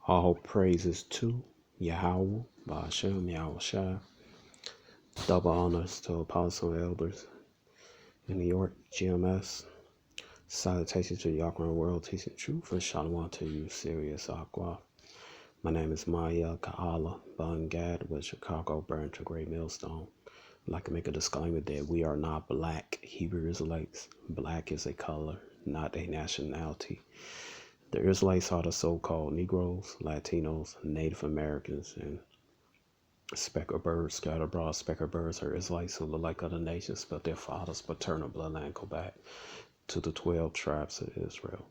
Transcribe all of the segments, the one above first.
All praises to Yahweh, Ba'ashem, Yahushua. Double honors to Apostle and Elders in New York, GMS. Salutations to Yakran World Teaching Truth, and Shalom to you, Sirius Aqua. My name is Maya Ka'ala Bungad with Chicago Burn to Great Millstone. I'd like to make a disclaimer that we are not black Hebrew Israelites. Black is a color, not a nationality. The Israelites are the so-called Negroes, Latinos, Native Americans, and speckled birds, scattered abroad. Speckled birds are Israelites who look like other nations, but their father's paternal bloodline go back to the 12 tribes of Israel.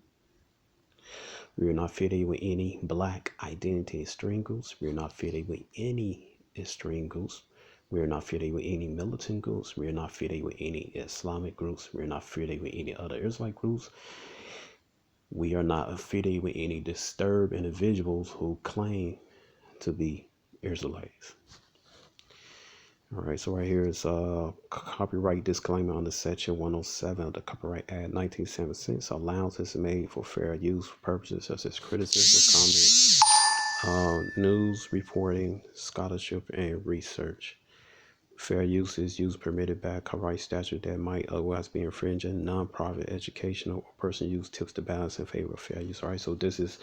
We are not fitted with any black identity extreme groups. We are not fitted with any extreme groups. We are not fitted with any militant groups. We are not fitted with any Islamic groups. We are not fitted with any other Israelite groups. We are not affiliated with any disturbed individuals who claim to be Israelites. All right, so right here is a copyright disclaimer under Section 107 of the Copyright Act 1976. Allowances made for fair use purposes such as criticism, comment, news reporting, scholarship, and research. Fair use is use permitted by a copyright statute that might otherwise be infringing. Non-profit, educational, or person use tips to balance in favor of fair use. All right, so this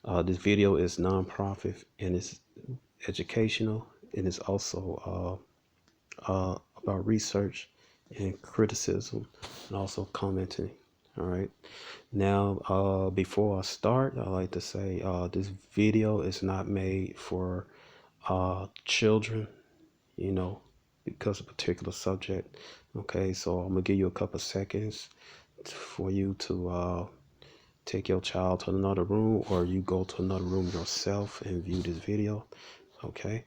video is non-profit and it's educational, and it's also about research and criticism and also commenting. All right, now before I start, I like to say this video is not made for children, because of a particular subject. Okay, so I'm gonna give you a couple seconds for you to take your child to another room, or you go to another room yourself and view this video. Okay.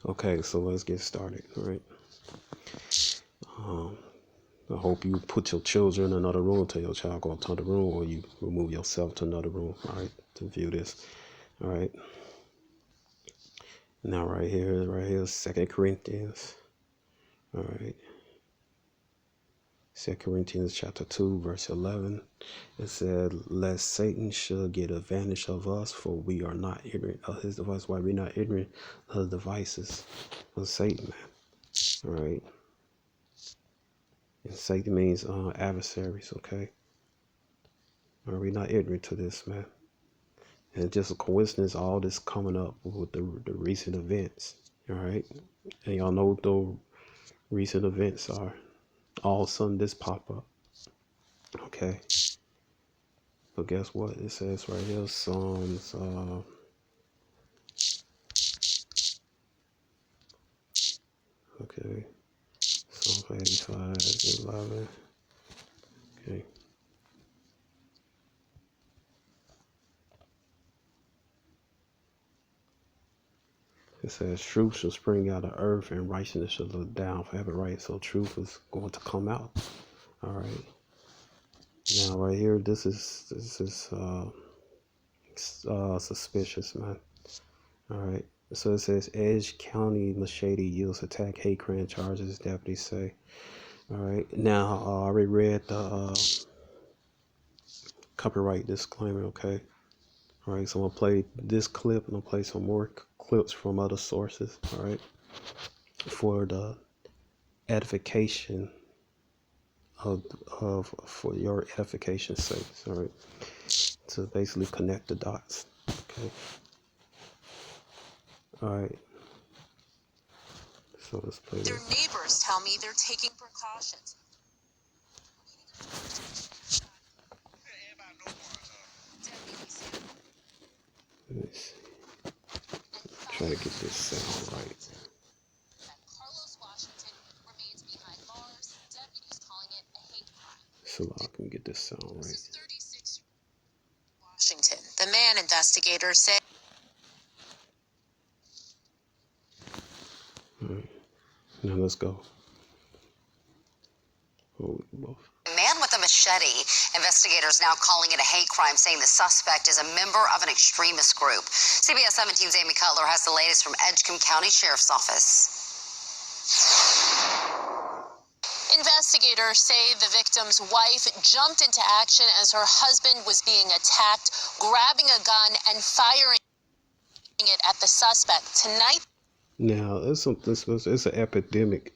Okay, so let's get started. All right. I hope you put your children in another room till your child go up to the room, or you remove yourself to another room, all right, to view this. All right. Now right here, 2 Corinthians. All right. 2 Corinthians chapter 2, verse 11. It said, lest Satan should get advantage of us, for we are not ignorant of his device. Why we're not ignorant of the devices of Satan, man. All right. And Satan means adversaries, okay? Are we not ignorant to this, man? And it's just a coincidence, all this coming up with the recent events, all right? And y'all know what the recent events are. All of a sudden, this pop up, okay? But guess what? It says right here, Psalms, okay, Psalm 85, 11, okay. It says, truth shall spring out of earth and righteousness shall look down forever, right? So truth is going to come out, all right? Now right here, this is suspicious, man. All right. So it says Edge County Machete yields attack hate crime charges, deputies say. All right. Now I already read the copyright disclaimer. Okay. All right. So I'm gonna play this clip and I'll play some more clips from other sources. All right. For the edification for your edification's sake. All right. To basically connect the dots. Okay. All right. So let's play Their this. neighbors tell me they're taking precautions. Let me see. Try to get this sound right. Carlos Washington remains behind bars, deputies calling it a hate crime. So I can get this sound right. This is 36 Washington, the man investigators say. All right. Now let's go. Holy both. Man with a machete. Investigators now calling it a hate crime, saying the suspect is a member of an extremist group. CBS 17's Amy Cutler has the latest from Edgecombe County Sheriff's Office. Investigators say the victim's wife jumped into action as her husband was being attacked, grabbing a gun and firing it at the suspect. Tonight, Now it's an epidemic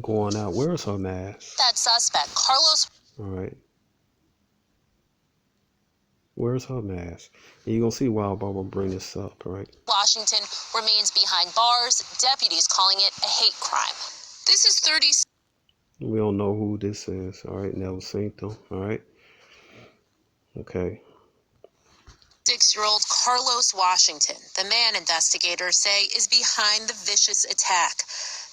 going out. Where's her mask? that suspect, Carlos. All right. Where's her mask? And you're gonna see why I'm gonna bring this up, all right? Washington remains behind bars, deputies calling it a hate crime. This is 36. We don't know who this is, all right? Never seen them, all right? Okay. 6-year-old Carlos Washington, the man investigators say is behind the vicious attack.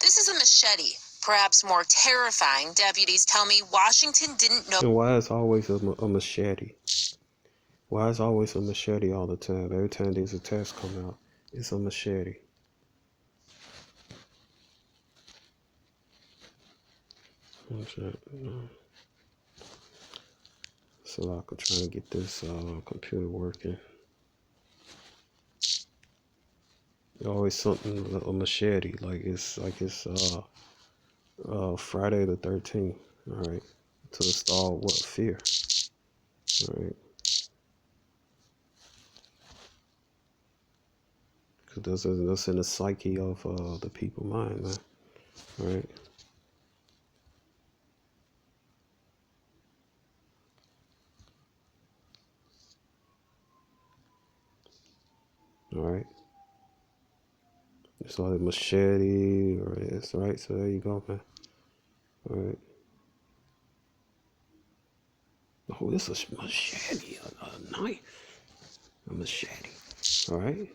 This is a machete. Perhaps more terrifying, deputies tell me Washington didn't know. And why is always a machete? Why is always a machete all the time? Every time these attacks come out, it's a machete. So I could try to get this computer working. Always something, a machete, like it's Friday the 13th, all right, to install what? Fear, all right, because that's in the psyche of the people mind, man, all right. All right. It's like a machete, or it's right. So there you go, man. All right. Oh, this is a machete, a knife, a machete. All right.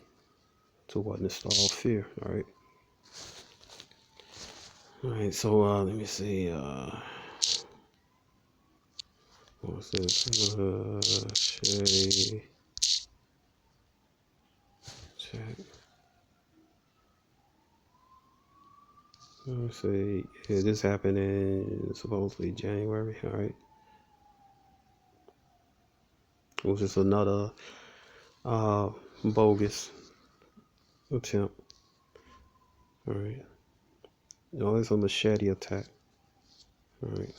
To what? Install fear. All right. All right. So let me see. What's this? Machete. Check. Let me see. Yeah, this happened in supposedly January. All right. It was just another bogus attempt. All right. No, it's a machete attack. All right.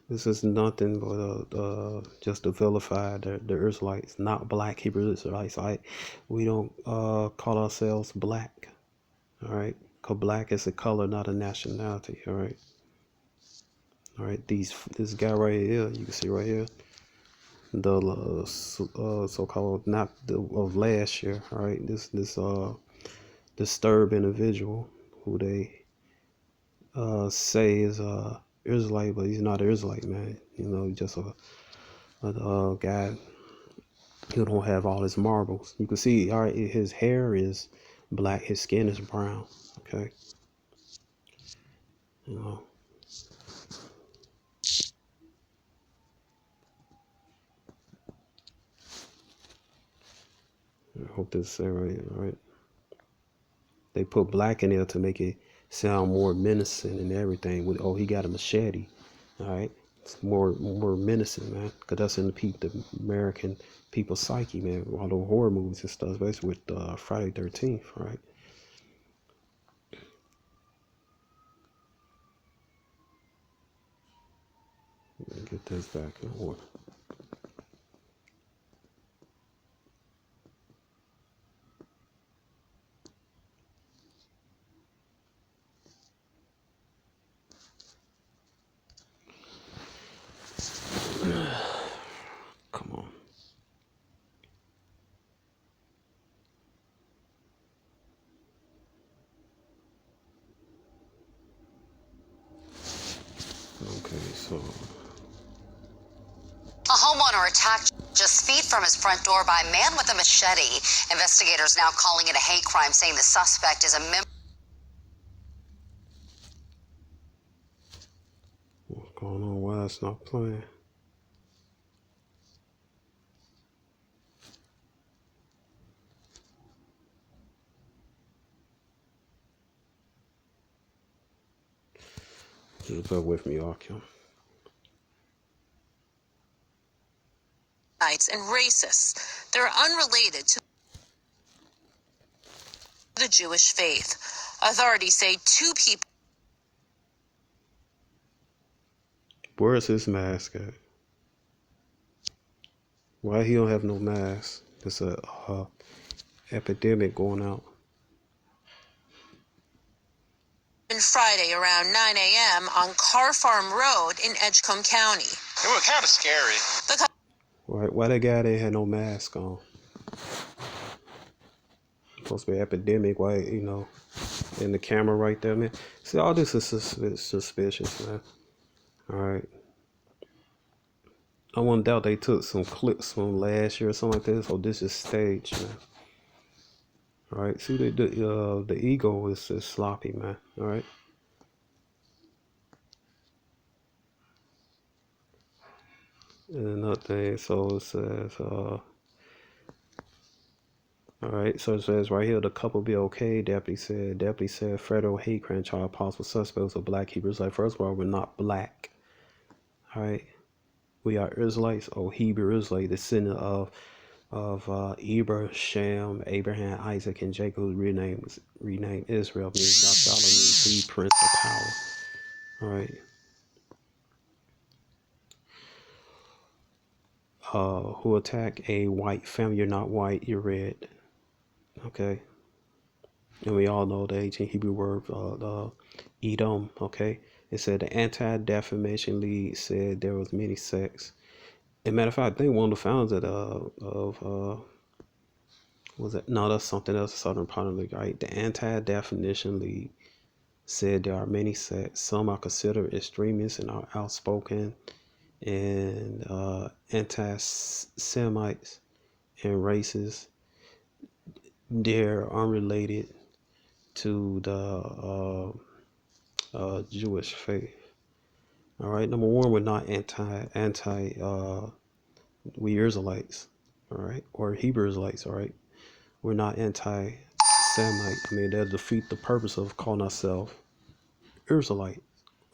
This is nothing but just to vilify the Israelites, not black Hebrew Israelites. Right? We don't call ourselves black. All right. Because black is a color, not a nationality. All right. All right. This guy right here, you can see right here, the so-called not of last year. All right. This disturbed individual who they say is Israelite, but he's not an Israelite, man. You know, just a guy who don't have all his marbles. You can see, all right, his hair is black, his skin is brown. Okay, you know. I hope this is right. All right. They put black in there to make it sound more menacing and everything. With he got a machete. All right. It's more menacing, man, because that's in the American people's psyche, man. All the horror movies and stuff, especially with Friday 13th, right? Let me get this back in order. Come on. Okay, so A homeowner attacked just feet from his front door by a man with a machete. Investigators now calling it a hate crime, saying the suspect is a member. what's don't know why it's not playing. Just bear with me, Arkham. And racists. They're unrelated to the Jewish faith. Authorities say 2 people. Where's his mask at? Why he don't have no mask? It's a epidemic going out. Friday around 9 a.m. on Carr Farm Road in Edgecombe County. It was kind of scary. Why that guy didn't have no mask on? Supposed to be an epidemic. Why, in the camera right there, man? See, all this is suspicious, man. All right. I won't doubt they took some clips from last year or something like this. Oh, this is staged, man. All right. See, the ego is sloppy, man. All right. And another thing, so it says, all right, so it says right here, the couple be okay. Deputy said federal hate crime charge possible suspects of black Hebrews. Like, first of all, we're not black. All right, we are Israelites or Hebrew Israelite, descendant of Eber, Shem, Abraham, Isaac, and Jacob, who renamed Israel, means Nashala, means the prince of power. All right. Who attack a white family? You're not white, you're red. Okay. And we all know the ancient Hebrew word Edom. Okay. It said the Anti-Defamation League said there was many sects. As a matter of fact, I think one of the founders was it? No, that's something else. Southern Part of the League, right? The Anti-Defamation League said there are many sects. Some are considered extremists and are outspoken and anti-Semites and racists. They're unrelated to the Jewish faith. All right. Number one, we're not we Israelites. All right, or Hebrew Israelites. All right, we're not anti-Semite. I mean, that defeat the purpose of calling ourselves Israelites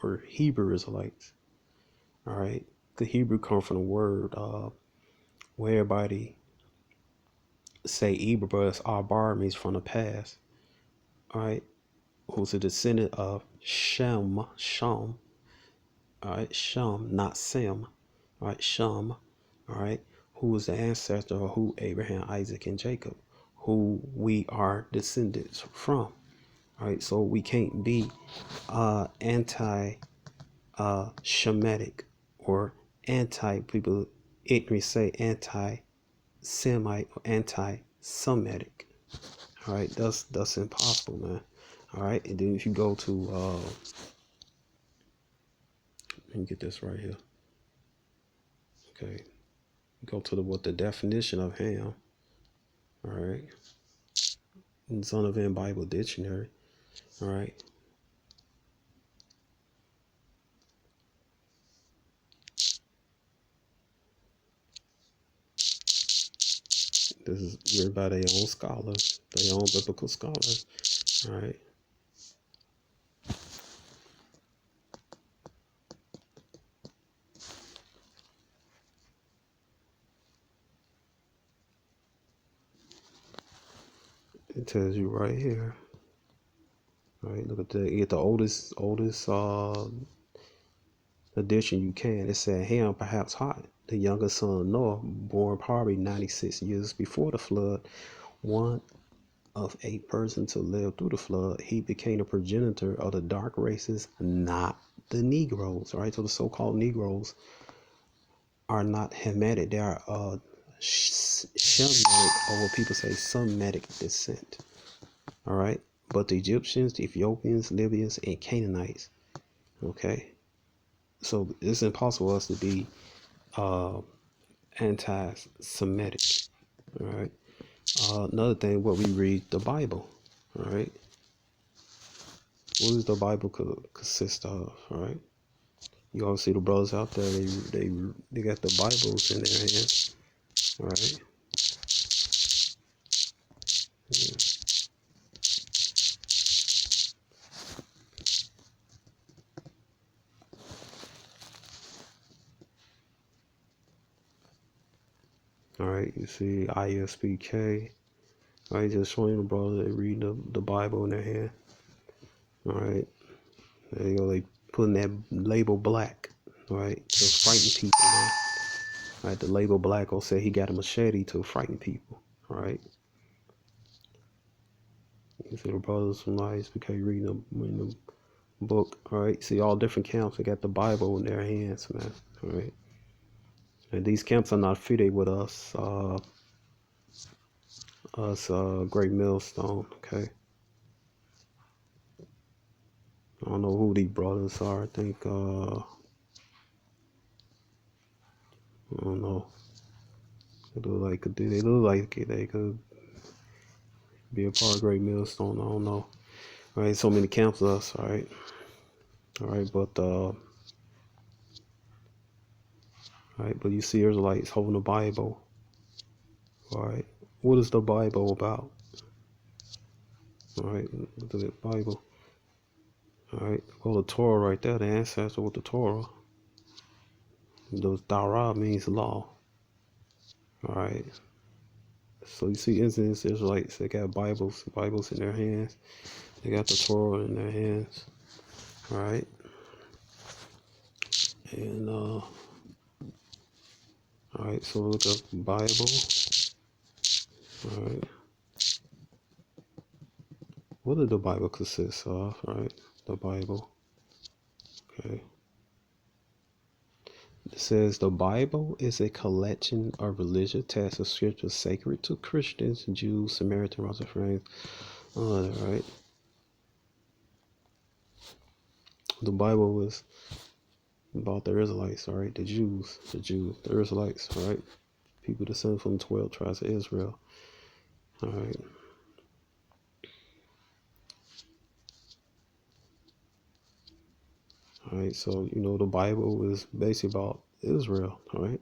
or Hebrew Israelites. All right, the Hebrew comes from the word where everybody say Hebrew, but it's Abar, means from the past. All right, who's a descendant of Shem. All right, Shem, not Sem. All right, Shem. All right, who is the ancestor of who Abraham, Isaac, and Jacob, who we are descendants from. All right, so we can't be anti-Shemitic or anti-people ignorant say anti-Semite or anti-Semitic. All right, that's impossible, man. All right, and then if you go to let me get this right here. Okay, go to what the definition of Ham. All right, in Zondervan Bible Dictionary. All right. This is written by their own scholars, their own biblical scholars. All right. It tells you right here. All right, look at get the oldest edition you can. It said Ham, perhaps Hot, the youngest son of Noah, born probably 96 years before the flood, one of 8 persons to live through the flood. He became a progenitor of the dark races, not the Negroes. All right, so the so-called Negroes are not Hamitic. They are Shemitic, or what people say Semitic descent. All right, but the Egyptians, the Ethiopians, Libyans, and Canaanites. Okay, so it's impossible for us to be anti-Semitic. All right. Another thing, what we read the Bible. All right. What does the Bible consist of? All right. You all see the brothers out there. They got the Bibles in their hands. All right. Yeah. All right. You see ISBK. All right, just showing the brothers they read the Bible in their hand. All right. There you go. They putting that label black. All right, to frighten people. Man. All right, the label black will say he got a machete to frighten people. All right. You see the brothers from ISBK reading the book. All right. See all different camps. They got the Bible in their hands, man. All right. And these camps are not affiliated with us. Great Millstone. Okay. I don't know who these brothers are. I think I don't know. They look like they could be a part of Great Millstone. I don't know. All right, so many camps of us. All right, but all right, but you see Israelites holding the Bible. All right, what is the Bible about? All right, look at the Bible. All right, well, the Torah right there, the ancestor with the Torah. The Torah means law. All right. So you see Israelites, they got Bibles in their hands. They got the Torah in their hands. All right. And all right, so look up Bible. All right. What does the Bible consist of? All right, the Bible. Okay. It says the Bible is a collection of religious texts of scripture sacred to Christians, Jews, Samaritan, Rastafarians. All right. The Bible was about the Israelites, all right? The Jews, the Israelites, all right? People descended from 12 tribes of Israel, all right? All right, so, you know, the Bible is basically about Israel, all right?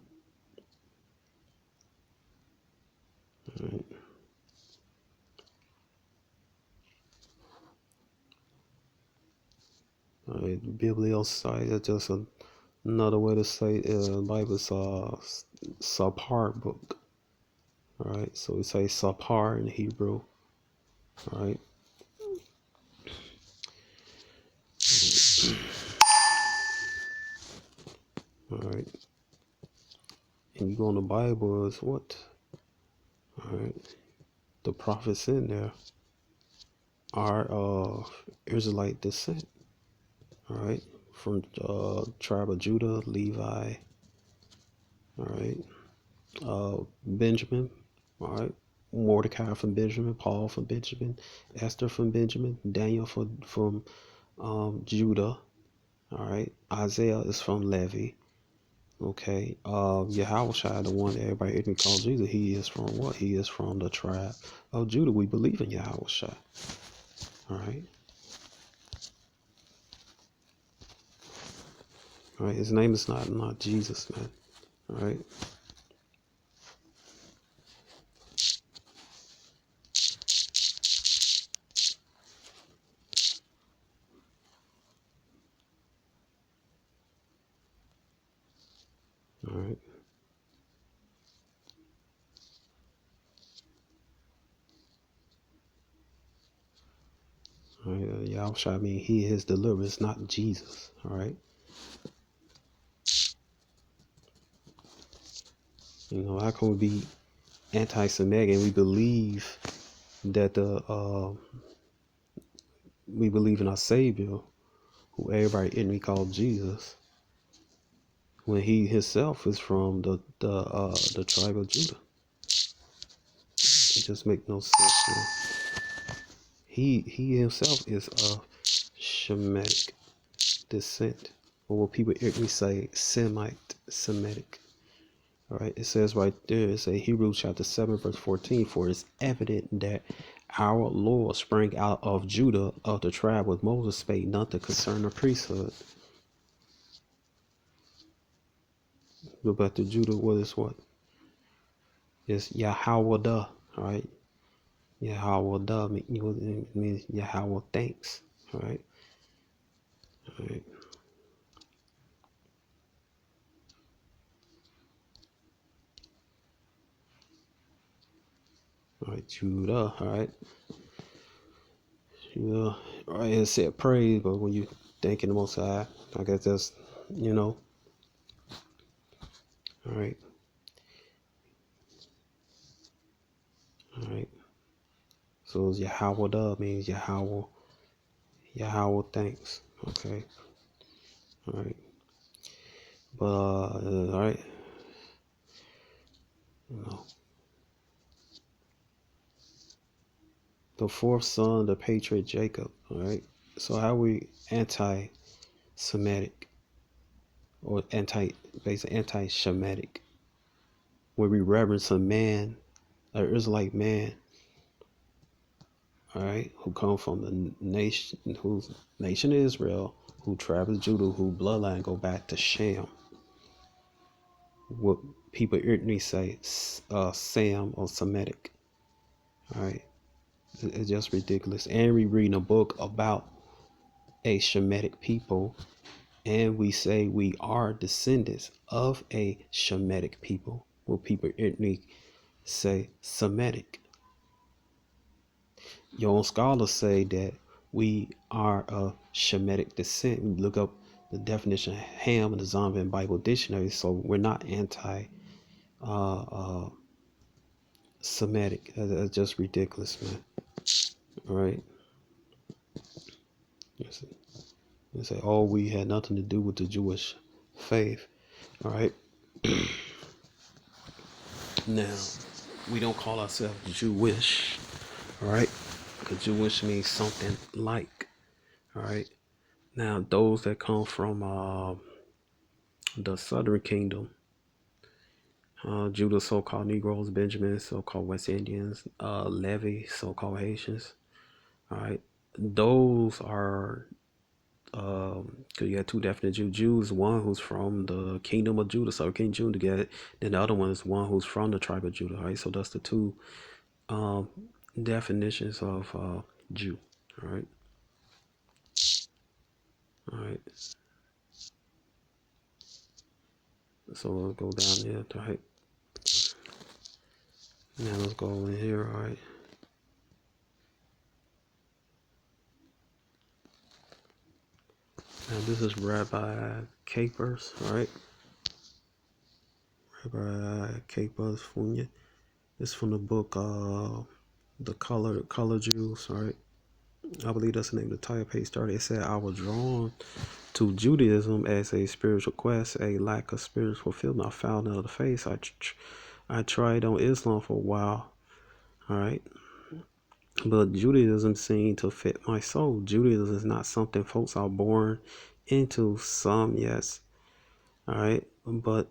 All right. All right, Bibliosite is just another way to say the Bible is a subpar book, all right? So we say subpar in Hebrew, all right? All right. And you go in the Bible is what? All right. The prophets in there are Israelite descent. All right. From tribe of Judah, Levi. All right. Benjamin. All right. Mordecai from Benjamin, Paul from Benjamin, Esther from Benjamin, Daniel from Judah. All right. Isaiah is from Levi. Okay. Yahushua, the one that everybody even calls Jesus, he is from what? He is from the tribe of Judah. We believe in Yahushua. All right. All right. His name is not Jesus, man. All right. All right. All right. Yahushua, I mean, he is deliverer. It's not Jesus. All right. You know, how can we be anti-Semitic and we believe that we believe in our Savior, who everybody ignorantly called Jesus, when he himself is from the tribe of Judah? It just makes no sense. Man. He himself is of Shemitic descent, or what people ignorantly say Semitic. All right, it says right there, it's a Hebrews chapter 7, verse 14, for it's evident that our Lord sprang out of Judah, of the tribe with Moses spake nothing concerning the priesthood. Go back to Judah. What is what? It's Yahweh, all right? Yahweh means Yahweh thanks, all right? All right. All right, Judah, all right? Judah, all right, it said praise, but when you thanking the Most High, I guess that's, all right, all right. So it's Yahweh means Yahweh thanks, okay? All right. But, all right, the fourth son, the patriarch Jacob, all right? So how we anti-Semitic or basically anti-Shemitic, where we reverence a man, an Israelite man, all right, who come from the nation, whose nation Israel, who travels Judah, who bloodline go back to Shem. What people ignorantly say, Sam or Semitic, all right? It's just ridiculous. And we reading a book about a Shemitic people, and we say we are descendants of a Shemitic people. Well, people ignorantly say Semitic. Your own scholars say that we are of Shemitic descent. We look up the definition of Ham in the Zondervan Bible Dictionary, so we're not anti-Semitic. That's just ridiculous, man. All right. They say, oh, we had nothing to do with the Jewish faith. All right. Now, we don't call ourselves Jewish. All right. Because Jewish means something like. All right. Now, those that come from the Southern Kingdom, Judah, so-called Negroes, Benjamin, so-called West Indians, Levy, so-called Haitians. All right. Those are, because you got two definite Jews. One who's from the kingdom of Judah, Southern King Judah, together. Then the other one is one who's from the tribe of Judah. Right. So that's the two definitions of Jew. All right. All right. So let's go down there. All right. Now let's go in here. All right. Now this is Rabbi Capers. All right. Rabbi Capers Funya. It's from the book The Color Jews. All right. I believe that's the name of the title page started. It said, I was drawn to Judaism as a spiritual quest, a lack of spiritual fulfillment. I found another face. I tried on Islam for a while. All right. But Judaism seemed to fit my soul. Judaism is not something folks are born into. Some, yes. All right. But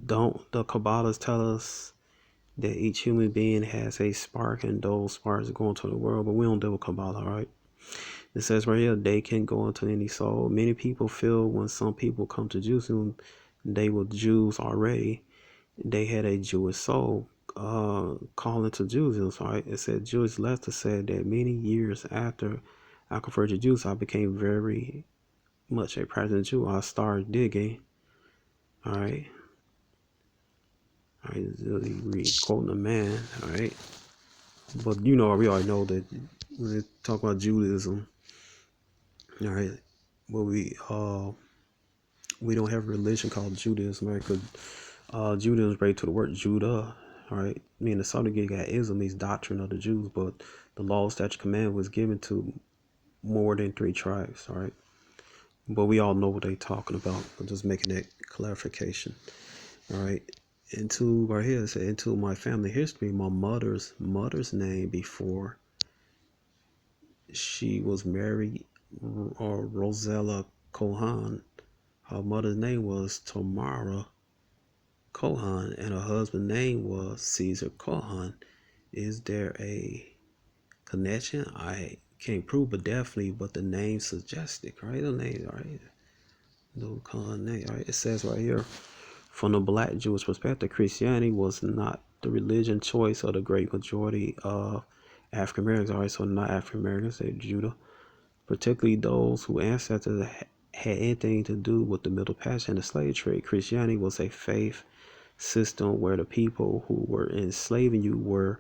don't the Kabbalists tell us that each human being has a spark and those sparks go into the world, but we don't deal with Kabbalah, all right? It says right here, they can go into any soul. Many people feel when some people come to Judaism, they were Jews already. They had a Jewish soul calling to Judaism, right? It said, Jewish Lester said that many years after I converted to Jews, I became very much a practicing Jew. I started digging, all right? All right, read quoting the man, all right? But we already know that when they talk about Judaism, all right, well, we don't have a religion called Judaism, right? Because Judaism is related to the word Judah, all right? I mean, the Southern got Islam means doctrine of the Jews, but the law, statute, command was given to more than 3 tribes, all right? But we all know what they're talking about. I'm just making that clarification, all right? Into right here, it said, into my family history, my mother's name before she was married, Rosella Kohan. Her mother's name was Tamara Kohan, and her husband's name was Caesar Kohan. Is there a connection? I can't prove, but definitely. But the name suggested, right? The name, right? No name. All right. It says right here, from the Black Jewish perspective, Christianity was not the religion choice of the great majority of African Americans. All right, so not African Americans, they're Judah, particularly those whose ancestors had anything to do with the Middle Passage and the slave trade. Christianity was a faith system where the people who were enslaving you were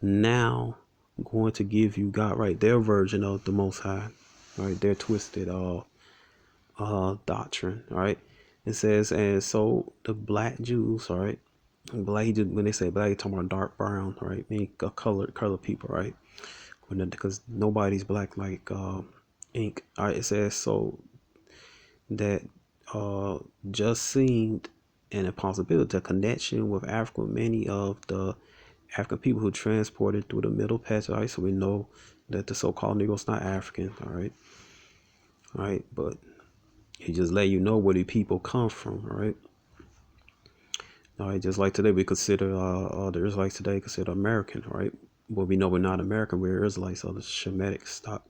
now going to give you God, right? Their version of the Most High, right? Their twisted doctrine, right? It says, and so the black Jews, all right, black, when they say black, they talking about dark brown, right? Meaning colored people, right? Because nobody's black like ink. All right, it says so that just seemed an impossibility, a connection with Africa. Many of the African people who transported through the Middle Passage, all right, so we know that the so-called Negro's not African, all right, but he just let you know where the people come from, all right, just like today we consider the Israelites today consider American, right? But we know we're not American, we're Israelites of the Shemitic stock.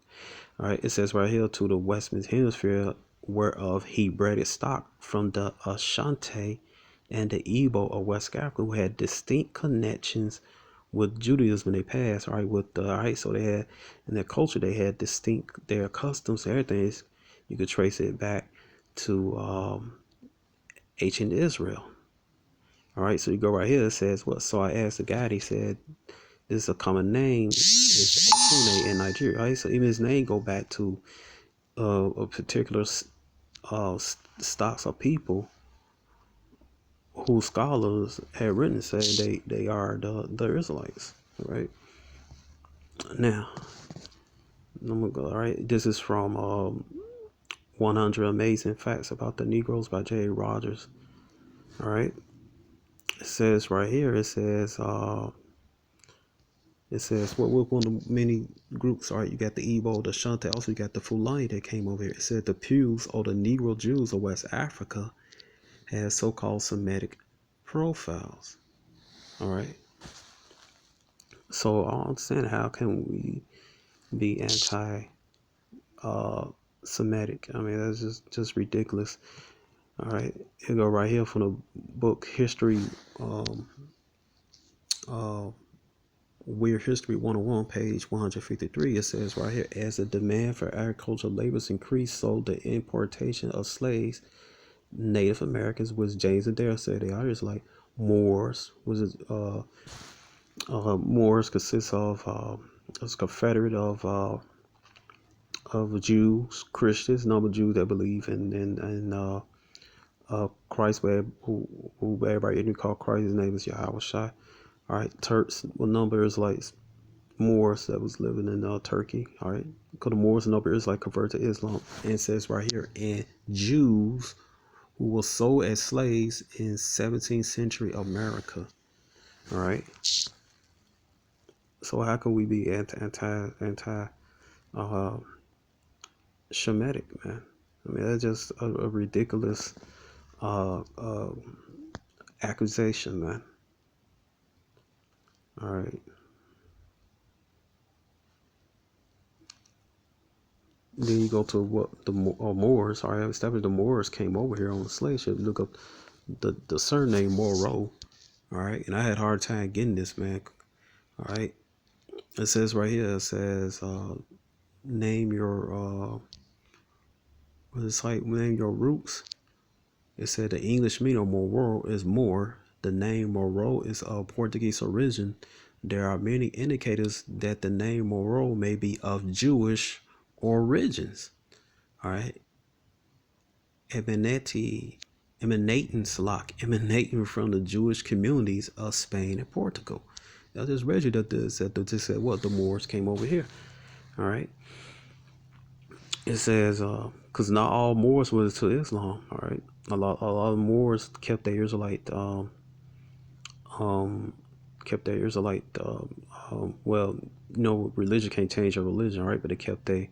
All right, it says right here, to the Western Hemisphere whereof he bred his stock from the Ashanti and the Igbo of West Africa, who had distinct connections with Judaism when they passed, all right, all right, so they had, in their culture, they had distinct, their customs, everything, you could trace it back to ancient Israel. All right, so you go right here, it says, well, so I asked the guy, he said, this is a common name, it's Osune in Nigeria, right? So even his name go back to a particular stocks of people who scholars had written saying they are the Israelites, right? Now, I'm gonna go. All right, this is from 100 Amazing Facts About the Negroes by J. Rogers. All right, it says right here. It says what one of the many groups. All right, you got the Igbo, the Ashanti, also you got the Fulani that came over here. It said the Pews or the Negro Jews of West Africa has so-called Semitic profiles. All right. So I don't understand, how can we be anti-Semitic? I mean, that's just ridiculous. All right. Here go right here from the book History, Weird History 101, page 153. It says right here, as the demand for agricultural labors increased, so the importation of slaves, Native Americans, which James Adair said they are, is like Moors, Moors consists of a confederate of Jews, Christians, number of Jews that believe in Christ, who everybody didn't call Christ. His name is Yahweh Shai. All right, Turks, well, number is like Moors that was living in Turkey. All right, because the Moors, number is like converted to Islam. And it says right here, and Jews who were sold as slaves in 17th century America. All right. So how can we be anti Shemitic, man? I mean, that's just a ridiculous accusation, man. All right. Then you go to what the Moors. All right, established the Moors came over here on the slave ship. Look up the surname Moreau. All right, and I had a hard time getting this, man. All right, it says right here. It says name your name your roots. It said the English meaning of Moro is more. The name Moro is of Portuguese origin. There are many indicators that the name Moro may be of Jewish origins. All right. Emanating from the Jewish communities of Spain and Portugal. I just read you that this said the Moors came over here. All right. It says because not all Moors was to Islam. All right. A lot of Moors kept their Israelite well, you know, religion can't change your religion, right? But they kept their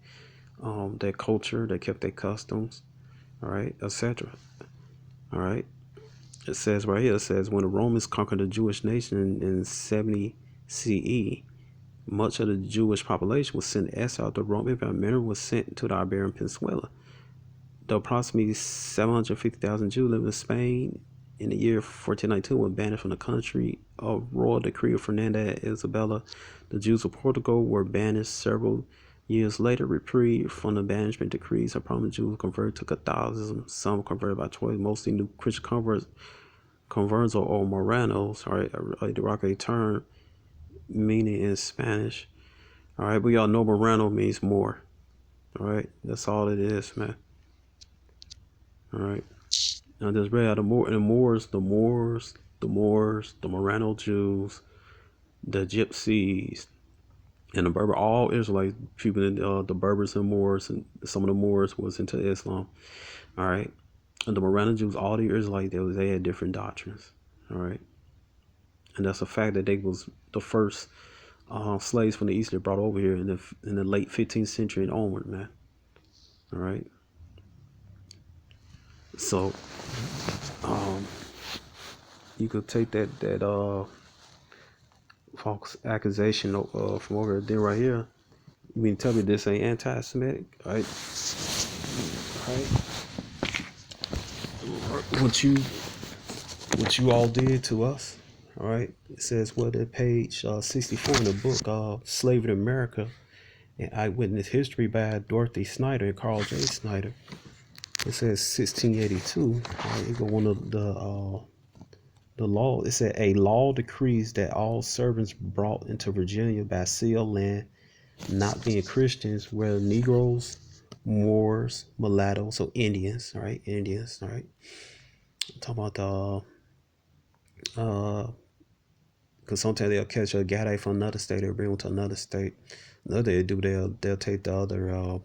culture, they kept their customs, all right, etc. All right. It says right here, it says when the Romans conquered the Jewish nation in 70 CE, much of the Jewish population was sent exile. The Roman Empire was sent to the Iberian Peninsula. The approximately 750,000 Jews living in Spain in the year 1492 were banished from the country. A royal decree of Fernando Isabella. The Jews of Portugal were banished several years later. Reprieve from the banishment decrees. A prominent Jews converted to Catholicism. Some converted by choice. Mostly new Christian converts or Moranos, all right, a derogatory term meaning in Spanish. All right, but y'all know Morano means more. All right, that's all it is, man. All right. Now just read out the Moors, the Morano Jews, the Gypsies, and the Berber, all Israelite people. The Berbers and Moors, and some of the Moors was into Islam. All right, and the Morano Jews, all the Israelites, they had different doctrines. All right, and that's a fact that they was the first slaves from the east that brought over here in the late 15th century and onward, man. All right. So, you could take that false accusation from over there right here. You mean tell me this ain't anti-Semitic, right? Right. What you all did to us, all right? It says what at page 64 in the book Slavery in America, and Eyewitness History by Dorothy Snyder and Carl J. Snyder. It says 1682. Right, you go one of the law. It said a law decrees that all servants brought into Virginia by sea or land, not being Christians, whether Negroes, Moors, mulattoes, or Indians. All right, Indians. All right. I'm talking about because sometimes they'll catch a guy from another state, they'll bring them to another state. Another they do, they'll take the other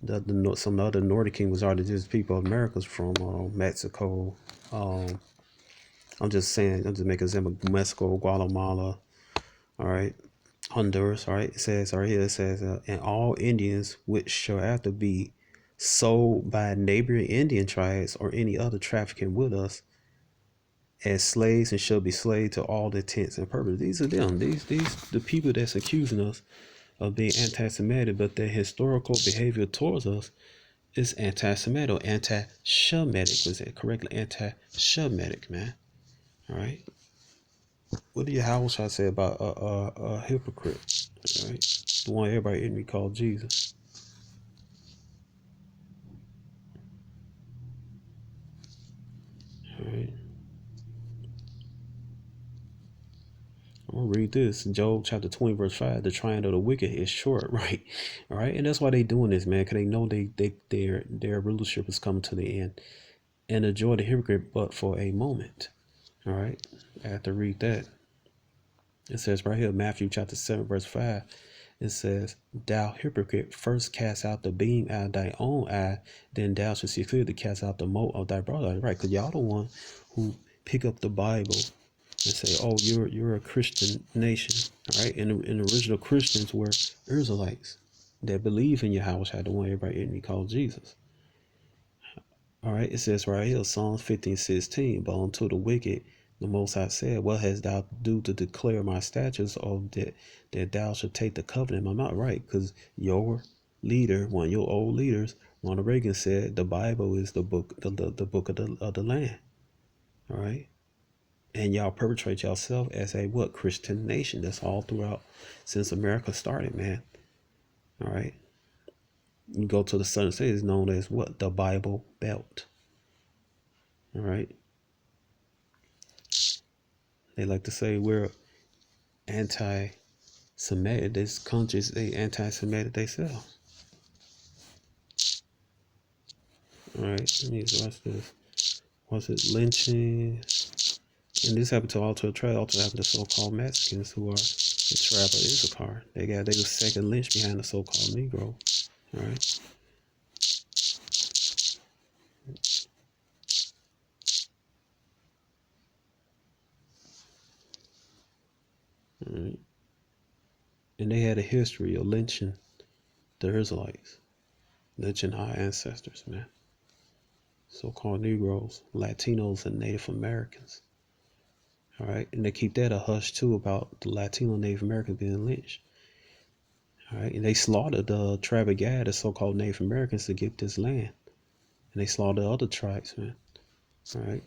some of the other Nordic kingdoms are just people of Americas from Mexico. I'm just making an example. Mexico, Guatemala, all right, Honduras, all right. It says right here, it says, and all Indians which shall after be sold by neighboring Indian tribes or any other trafficking with us as slaves and shall be slaves to all intents and purposes. These are them. These the people that's accusing us of being anti-Semitic, but their historical behavior towards us is anti-Semitic or anti-Shemitic. Was that correctly? Anti-Shemitic, man. All right. What do you Howard say about a hypocrite? All right. The one everybody in me called Jesus. All right. I'm gonna read this. Job chapter 20 verse 5. The triumph of the wicked is short, right? All right, and that's why they doing this, man, because they know their rulership is coming to the end, and the joy of the hypocrite but for a moment. All right, I have to read that. It says right here, Matthew chapter 7 verse 5. It says, "Thou hypocrite, first cast out the beam out of thy own eye, then thou shalt see clearly to cast out the mote of thy brother." Right, because y'all the one who pick up the Bible and say, "Oh, you're a Christian nation," all right? And the original Christians were Israelites that believe in Yahweh, the one everybody in me called Jesus. All right, it says right here, Psalms 15:16, "But unto the wicked, the Most High said, What hast thou to do to declare my statutes, of that thou should take the covenant in my mouth?" Right, because your leader, one of your old leaders, Ronald Reagan, said the Bible is the book, the book of the land. All right. And y'all perpetrate yourself as a what? Christian nation. That's all throughout since America started, man. All right. You go to the southern states, it's known as what? The Bible Belt. All right. They like to say we're anti-Semitic. This country's anti-Semitic themselves. All right. Let me watch this. Was it lynching? And this happened to Alto Tribe. Also happened to so-called Mexicans who are the tribe of Issachar. They was second lynch behind the so-called Negro. All right. All right. And they had a history of lynching the Israelites, lynching our ancestors, man. So-called Negroes, Latinos, and Native Americans. All right, and they keep that a hush too about the Latino Native Americans being lynched. All right, and they slaughtered the tribe of Gad, the so-called Native Americans, to get this land. And they slaughtered other tribes, man. All right.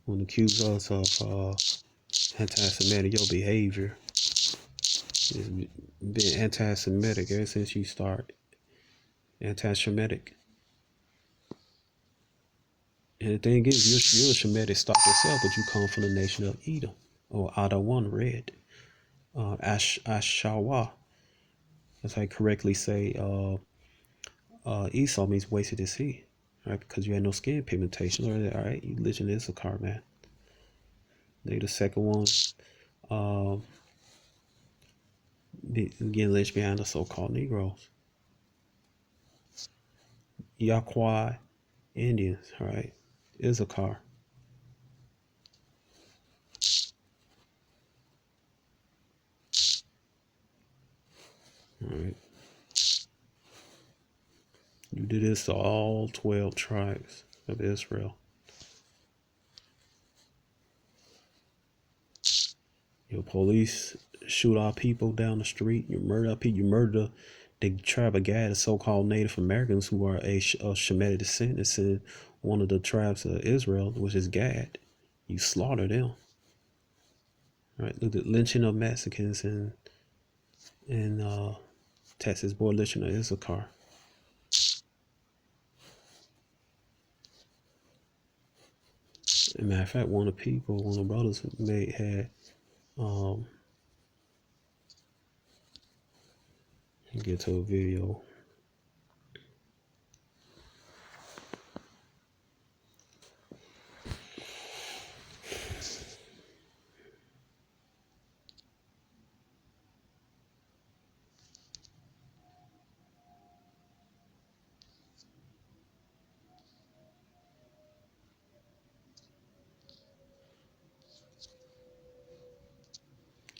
When accuse us of anti-Semitic, your behavior has been anti-Semitic ever since you start. Anti-Semitic. And the thing is, you're a Shemitic stock yourself, but you come from the nation of Edom, or Adawan, red. Ashawa. As I correctly say, Esau means wasted at sea, right? Because you had no skin pigmentation. All right, you religion is a car, man. They the second one. Again, lynched behind the so-called Negroes. Yaquai Indians, right? Issachar. All right. You did this to all 12 tribes of Israel. Your police shoot our people down the street. You murder our people. You murder the tribe of Gad, the so-called Native Americans who are a Shemitic descent. It's in one of the tribes of Israel, which is Gad. You slaughter them. Right? Look at lynching of Mexicans in Texas, boy, lynching of Issachar. As a matter of fact, one of the brothers had get to a video.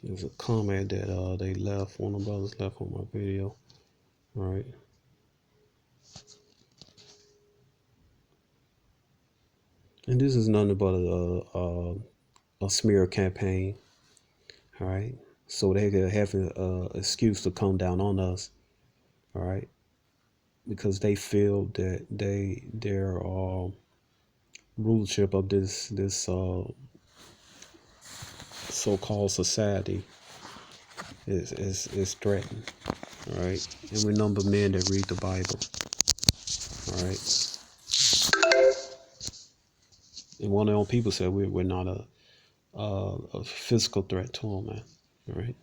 There's a comment that they left, one of the brothers left on my video. All right. And this is nothing but a smear campaign. All right. So they could have an excuse to come down on us. All right. Because they feel that their rulership of this so-called society is threatened. All right. And we number men that read the Bible. All right. And one of our people said we're not a physical threat to them, man. All right.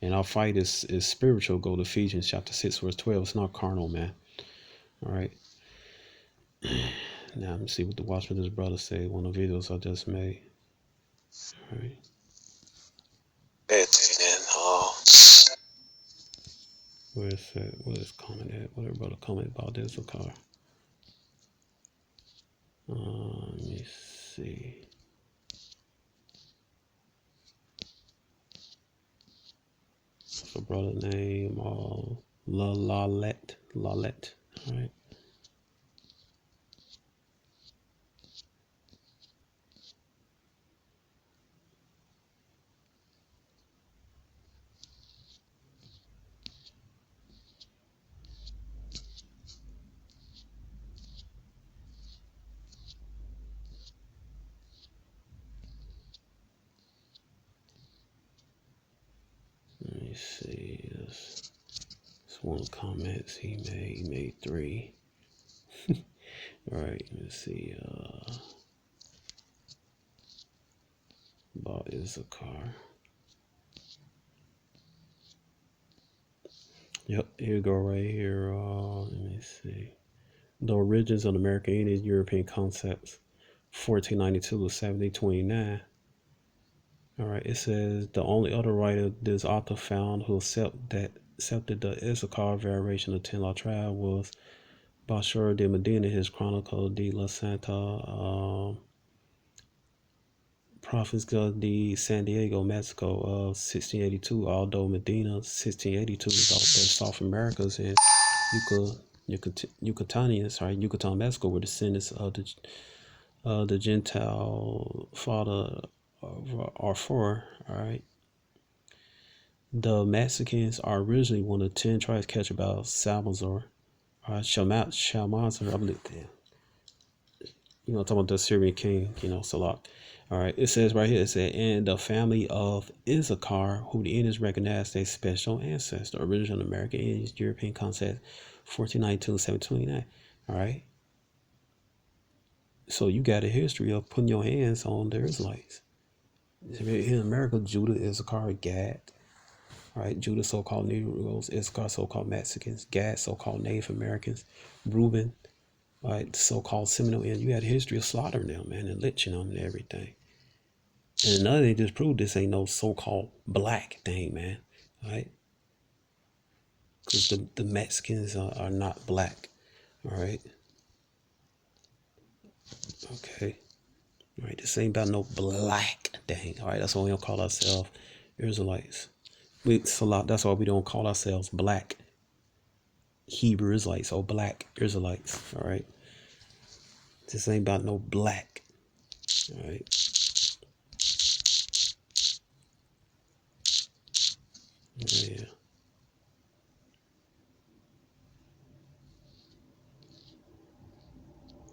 And our fight is spiritual. Go to Ephesians chapter 6, verse 12. It's not carnal, man. All right. Now let me see what the Watchman his brother say. One of the videos I just made. All right. Where is that? What is comment at? What everybody comment about this car? Let me see. So brother name Lalette. All right. Let me see this. This one of the comments he made. He made 3. All right. Let's see. About Issachar. Yep. Here we go. Right here. Let me see. The origins of American Indian European concepts. 1492 to 1729. All right, it says the only other writer this author found who accepted the Issachar variation of 10 law tribe was Bashar de Medina, his Chronicle de la Santa Provincia de San Diego, Mexico of 1682. Although Medina 1682 is out there South Americas and Yucatanians, right? Yucatan, Mexico were descendants of the Gentile father of R4, all right. The Mexicans are originally one of 10 tribes captured by Salazar. Shalmaneser, I believe. Damn. Talking about the Syrian king, Salah. All right, it says right here, it said, and the family of Issachar, who the Indians recognized as special ancestor, original American Indians, European contact, 1492 1729. All right. So you got a history of putting your hands on the Israelites. In America, Judah, Issachar, Gad. All right, Judah, so-called Negroes, Issachar, so-called Mexicans, Gad, so-called Native Americans, Reuben, all right, the so-called Seminole Indians. You had a history of slaughtering them, man, and lynching them and everything. And another thing just proved this ain't no so-called black thing, man. All right, because the Mexicans are not black. All right. Okay. All right, this ain't about no black thing. All right, that's why we don't call ourselves Israelites. That's why we don't call ourselves black Hebrew Israelites or black Israelites. All right, this ain't about no black. All right. Yeah.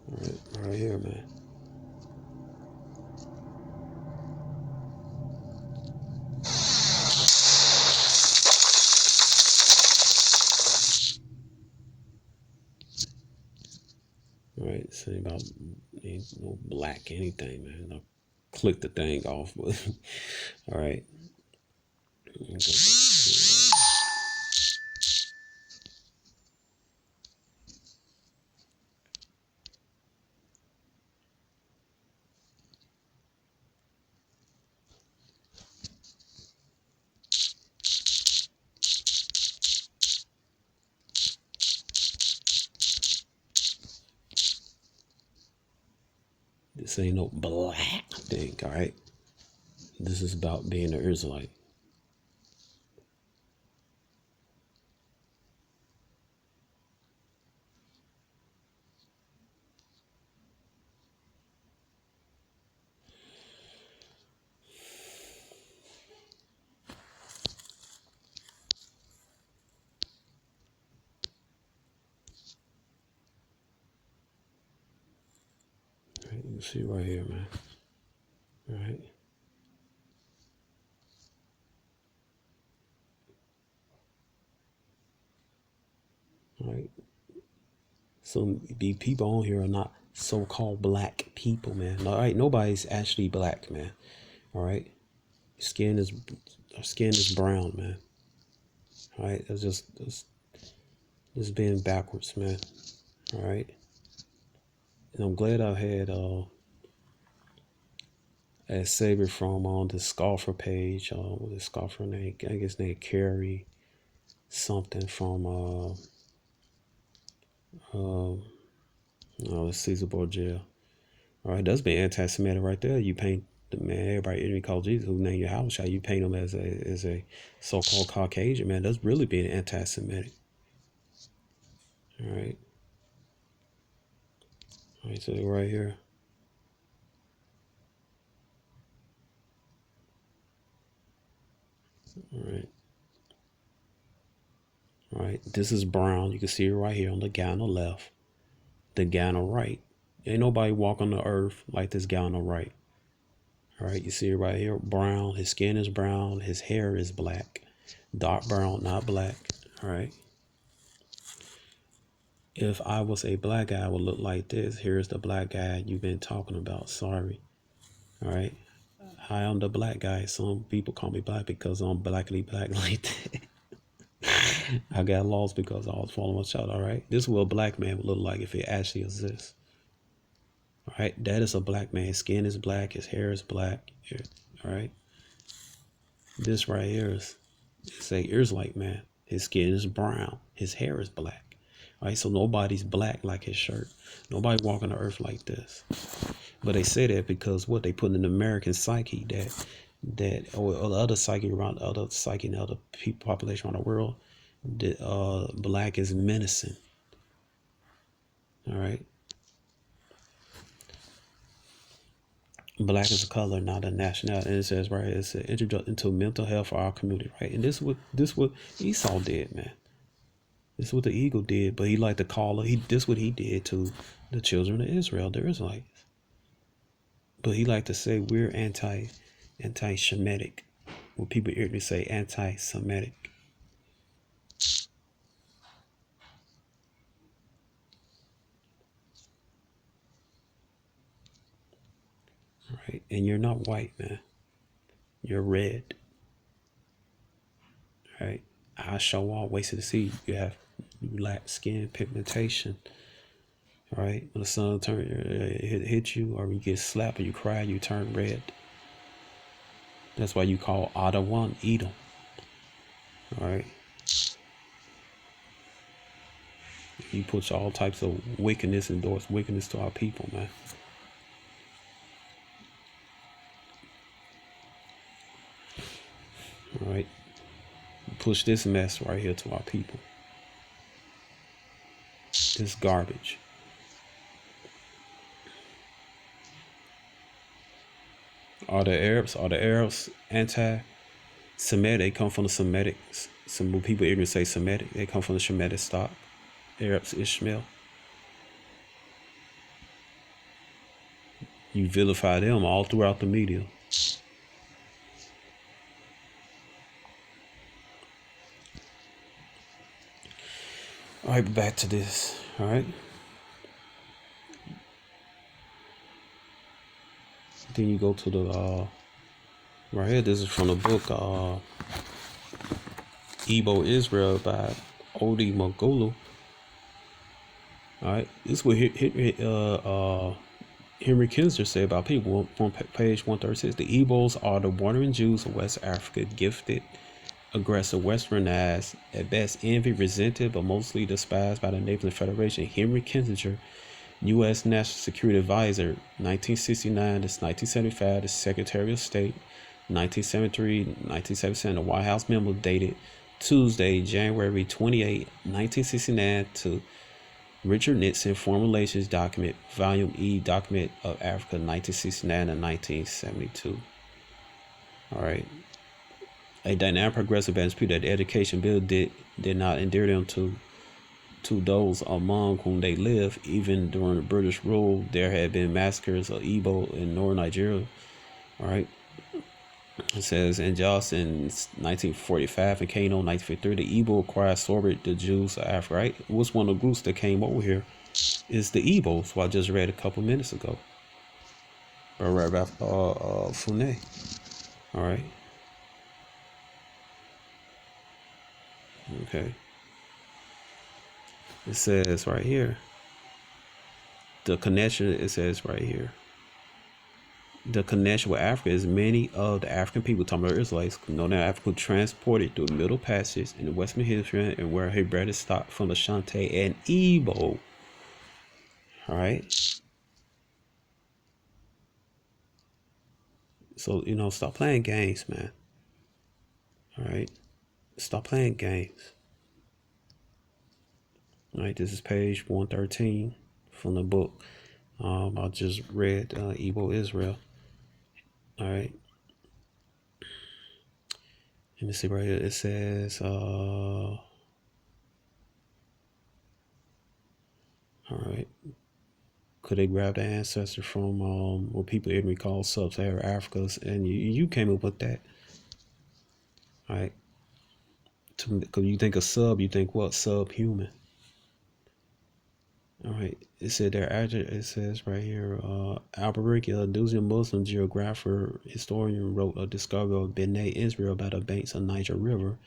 All right here, man. All right, this ain't about no black anything, man. I'll click the thing off, but all right. This ain't no black thing, all right? This is about being an Israelite. All right, you can see right here, man. All right. All right. So the people on here are not so-called black people, man. All right, nobody's actually black, man. All right, our skin is brown, man. All right, that's just being backwards, man. All right, and I'm glad I had a savior from on the scoffer page. What is scoffer name? I guess named Carrie something from it's Caesar Borgia. All right, that's being anti-Semitic right there. You paint the man, everybody in call Jesus who named your house child. You paint him as a so-called Caucasian, man. That's really being anti-Semitic. All right. All right, so right here. All right. All right. This is brown. You can see it right here on the guy on the left. The guy on the right. Ain't nobody walking the earth like this guy on the right. All right, you see it right here, brown. His skin is brown. His hair is black. Dark brown, not black. All right. If I was a black guy, I would look like this. Here's the black guy you've been talking about. Sorry. All right. I am the black guy. Some people call me black because I'm blackly black like that. I got lost because I was following my child. All right. This is what a black man would look like if it actually exists. All right. That is a black man. His skin is black. His hair is black. All right. This right here is a Israelite man. His skin is brown. His hair is black. All right. So nobody's black like his shirt. Nobody walking the earth like this. But they say that because what they put in the American psyche or the other psyche around the other psyche and other people population around the world, that black is menacing. All right. Black is a color, not a nationality. And it says right here, it's an introduction to mental health for our community, right? And this what Esau did, man. This is what the eagle did, but he liked to call it. This what he did to the children of Israel, the Israelites. But he liked to say we're anti-Shemitic. What people ignorantly say anti-Semitic. Right? And you're not white, man. You're red. Right? I show all wasted to see. You lack skin pigmentation. Right? When the sun hit you, or you get slapped, or you cry, you turn red. That's why you call Adawan Edom. All right. You put all types of wickedness, endorse wickedness to our people, man. All right. Push this mess right here to our people. This garbage. Are the Arabs anti-Semitic? They come from the Semitic. Some people even say Semitic. They come from the Shemitic stock. Arabs, Ishmael. You vilify them all throughout the media. All right, back to this. All right. Then you go to the right here. This is from the book Igbo Israel by Odi Mogulu. All right, this is what Henry Kinsler said about people on page 136. The Igbos are the wandering Jews of West Africa, gifted, aggressive, westernized, at best envied, resented, but mostly despised by the Naval Federation. Henry Kissinger, U.S. National Security Advisor, 1969 to 1975, the Secretary of State, 1973, 1977, the White House memo dated Tuesday, January 28, 1969, to Richard Nixon, Foreign Relations Document, Volume E, Document of Africa, 1969 and 1972. All right. A dynamic progressive advanced people that the education bill did not endear them to those among whom they live. Even during the British rule, there had been massacres of Igbo in northern Nigeria. All right. It says, in Jos in 1945 and Kano 1953, the Igbo acquired Sorbet, the Jews of Africa. Right. It was one of the groups that came over here. Is the Igbos, who I just read a couple minutes ago. By Rabbi Fune. All right. Okay. It says right here. The connection, it says right here. The connection with Africa is many of the African people, talking about Israelites, know that Africa transported through the Middle Passage in the Western Hemisphere and where Hebraic stock from the Ashanti and Igbo. All right. So, stop playing games, man. All right. Stop playing games. All right. This is page 113 from the book. I just read Igbo Israel. All right. Let me see right here. It says, all right. Could they grab the ancestor from what people ignorantly call sub-Saharan Africa? And you came up with that. All right. Because you think of sub, you think what? Subhuman. All right. It said there. It says right here. Alberic, a Andalusian Muslim geographer, historian, wrote a discovery of Bene Israel by the banks of Niger River.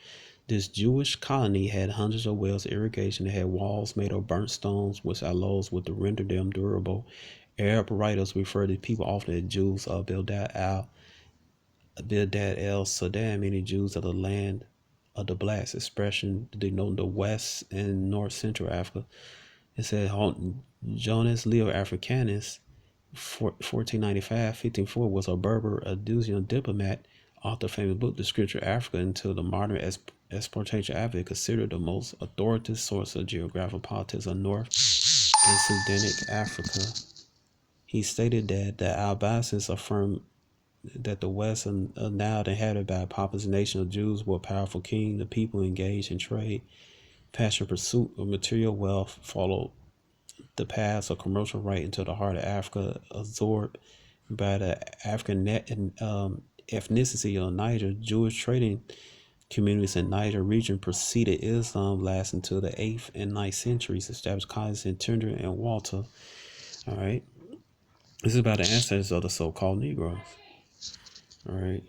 This Jewish colony had hundreds of wells of irrigation. It had walls made of burnt stones, which allows would render them durable. Arab writers refer to people often as Jews of Bildad el-Sudan, meaning Jews of the land of the blacks, expression denoting the West and North Central Africa. It said Jonas Leo Africanus, 1495-1504, was a Berber Andalusian diplomat, author of famous book, The Scripture of Africa, until the modern exportation advocate, considered the most authoritative source of geographical politics of North and Sudanic Africa. He stated that the Albacians affirmed that the West are now inhabited by a populous nation of Jews with a powerful king. The people engaged in trade, passionate pursuit of material wealth, followed the paths of commercial right into the heart of Africa, absorbed by the African ethnicity of Niger. Jewish trading communities in Niger region preceded Islam, lasting until the 8th and 9th centuries, established colonies in Tundra and Walta. All right. This is about the ancestors of the so-called Negroes. All right.